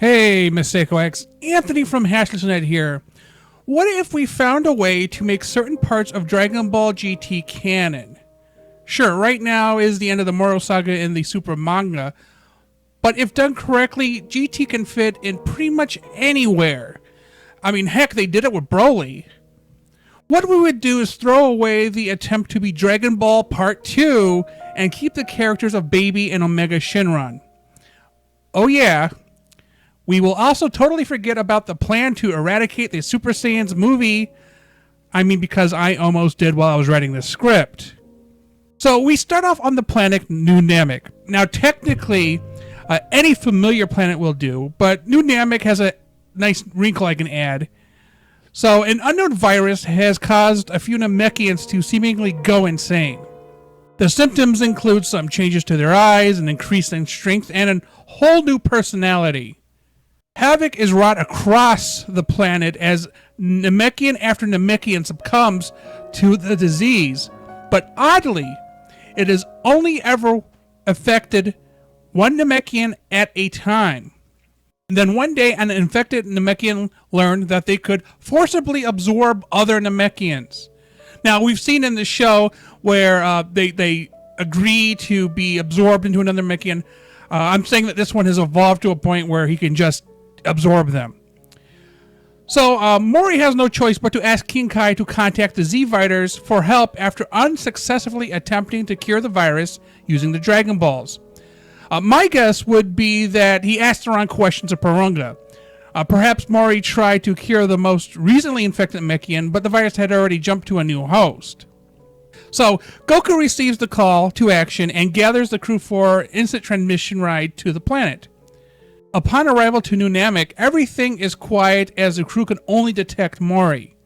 Hey, MasakoX. Anthony from HashListNet here. What if we found a way to make certain parts of Dragon Ball GT canon? Sure, right now is the end of the Moro Saga in the Super manga, but if done correctly, GT can fit in pretty much anywhere. I mean, heck, they did it with Broly. What we would do is throw away the attempt to be Dragon Ball Part 2 and keep the characters of Baby and Omega Shenron. Oh yeah. We will also totally forget about the plan to eradicate the Super Saiyans movie. I mean, because I almost did while I was writing this script. So we start off on the planet New Namek. Now, technically, any familiar planet will do, but New Namek has a nice wrinkle I can add. So an unknown virus has caused a few Namekians to seemingly go insane. The symptoms include some changes to their eyes, an increase in strength, and a whole new personality. Havoc is wrought across the planet as Namekian after Namekian succumbs to the disease, but oddly, it has only ever affected one Namekian at a time. And then one day, an infected Namekian learned that they could forcibly absorb other Namekians. Now, we've seen in the show where they agree to be absorbed into another Namekian. I'm saying that this one has evolved to a point where he can just absorb them. So Mori has no choice but to ask King Kai to contact the Z-Fighters for help after unsuccessfully attempting to cure the virus using the Dragon Balls. My guess would be that he asked the wrong questions of Porunga. Perhaps Mori tried to cure the most recently infected Namekian, but the virus had already jumped to a new host. So Goku receives the call to action and gathers the crew for instant transmission ride to the planet. Upon arrival to New Namek, everything is quiet as the crew can only detect Mori.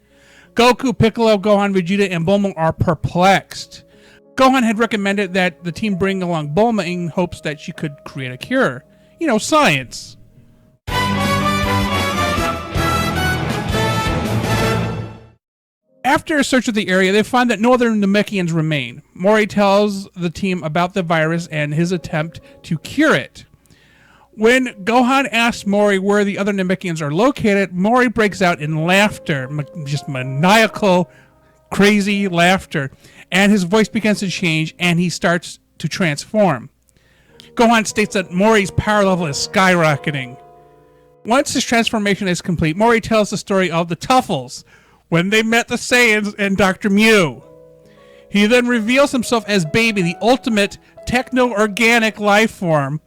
Goku, Piccolo, Gohan, Vegeta, and Bulma are perplexed. Gohan had recommended that the team bring along Bulma in hopes that she could create a cure. You know, science. After a search of the area, they find that no other Namekians remain. Mori tells the team about the virus and his attempt to cure it. When Gohan asks Mori where the other Namekians are located, Mori breaks out in laughter, just maniacal, crazy laughter, and his voice begins to change and he starts to transform. Gohan states that Mori's power level is skyrocketing. Once his transformation is complete, Mori tells the story of the Tuffles, when they met the Saiyans and Dr. Mew. He then reveals himself as Baby, the ultimate techno-organic life form.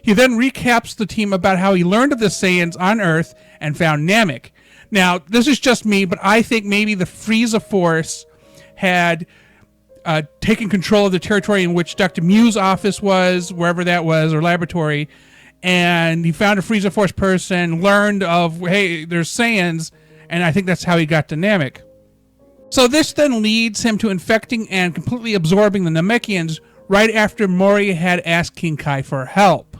He then recaps the team about how he learned of the Saiyans on Earth and found Namek. Now, this is just me, but I think maybe the Frieza Force had taken control of the territory in which Dr. Mew's office was, wherever that was, or laboratory, and he found a Frieza Force person, learned of, hey, there's Saiyans, and I think that's how he got to Namek. So this then leads him to infecting and completely absorbing the Namekians right after Mori had asked King Kai for help.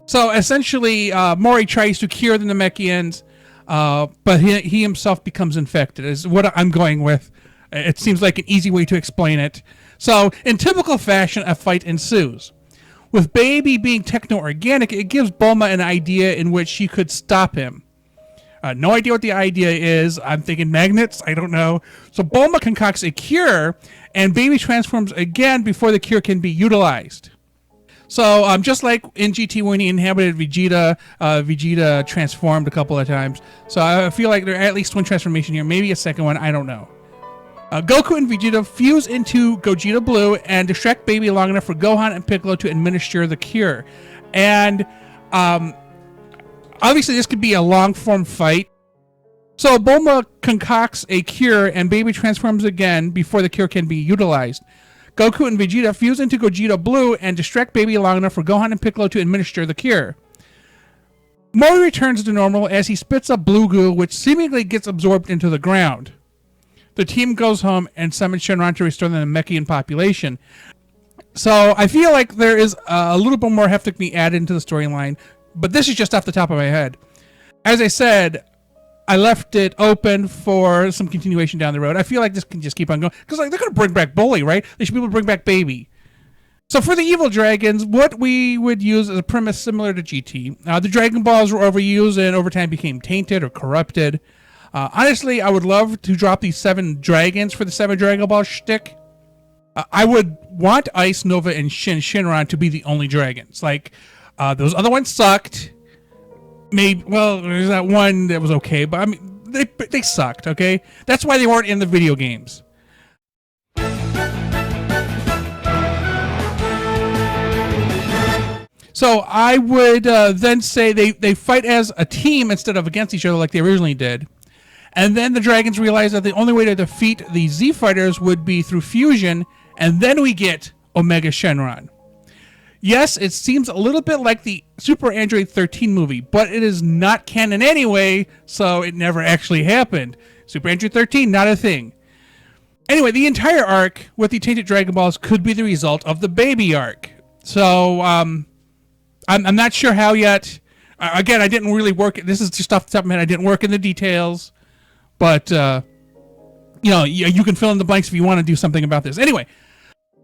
So essentially, Mori tries to cure the Namekians, but he himself becomes infected, is what I'm going with. It seems like an easy way to explain it. So, in typical fashion, a fight ensues. With Baby being techno-organic, it gives Bulma an idea in which she could stop him. No idea what the idea is. I'm thinking magnets. I don't know. So Bulma concocts a cure, and Baby transforms again before the cure can be utilized. So just like in GT when he inhabited Vegeta, Vegeta transformed a couple of times. So I feel like there are at least one transformation here, maybe a second one. I don't know. Goku and Vegeta fuse into Gogeta Blue and distract Baby long enough for Gohan and Piccolo to administer the cure. And obviously this could be a long-form fight. So Bulma concocts a cure and Baby transforms again before the cure can be utilized. Goku and Vegeta fuse into Gogeta Blue and distract Baby long enough for Gohan and Piccolo to administer the cure. Mori returns to normal as he spits up blue goo, which seemingly gets absorbed into the ground. The team goes home and summons Shenron to restore the Namekian population. So I feel like there is a little bit more heft to be added into the storyline, but this is just off the top of my head. As I said, I left it open for some continuation down the road. I feel like this can just keep on going. Because like, they're going to bring back Bully, right? They should be able to bring back Baby. So for the evil dragons, what we would use is a premise similar to GT. The Dragon Balls were overused and over time became tainted or corrupted. Honestly, I would love to drop these 7 dragons for the 7 Dragon Ball shtick. I would want Ice, Nova, and Shenron to be the only dragons. Like, those other ones sucked. Maybe, well, there's that one that was okay, but I mean, they sucked, okay? That's why they weren't in the video games. So I would then say they fight as a team instead of against each other like they originally did. And then the dragons realize that the only way to defeat the Z Fighters would be through fusion, and then we get Omega Shenron. Yes, it seems a little bit like the Super Android 13 movie, but it is not canon anyway, so it never actually happened. Super Android 13, not a thing. Anyway, the entire arc with the Tainted Dragon Balls could be the result of the baby arc. So, I'm not sure how yet. Again, I didn't really work. This is just off the top of my head. I didn't work in the details. But, you know, you can fill in the blanks if you want to do something about this. Anyway,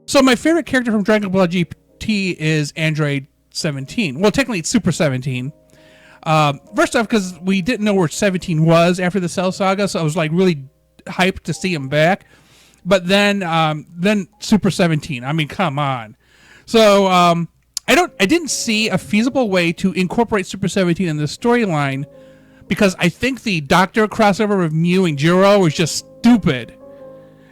so my favorite character from Dragon Ball GT is Android 17. Well, technically it's Super 17. First off, because we didn't know where 17 was after the Cell Saga, so I was like really hyped to see him back. But then Super 17. I mean, come on. So, I didn't see a feasible way to incorporate Super 17 in the storyline because I think the Doctor crossover with Mew and Jiro was just stupid,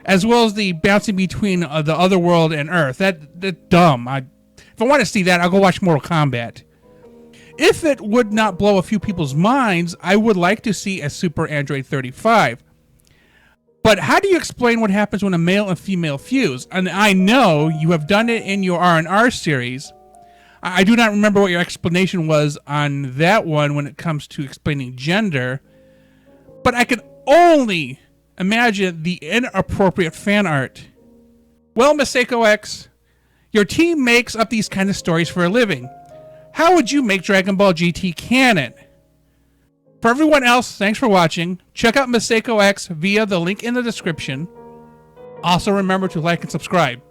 as well as the bouncing between the other world and Earth. That's dumb. If I want to see that, I'll go watch Mortal Kombat. If it would not blow a few people's minds, I would like to see a Super Android 35. But how do you explain what happens when a male and female fuse? And I know you have done it in your R&R series. I do not remember what your explanation was on that one when it comes to explaining gender, but I can only imagine the inappropriate fan art. Well, MasakoX, your team makes up these kind of stories for a living. How would you make Dragon Ball GT canon? For everyone else, thanks for watching. Check out MasakoX via the link in the description. Also remember to like and subscribe.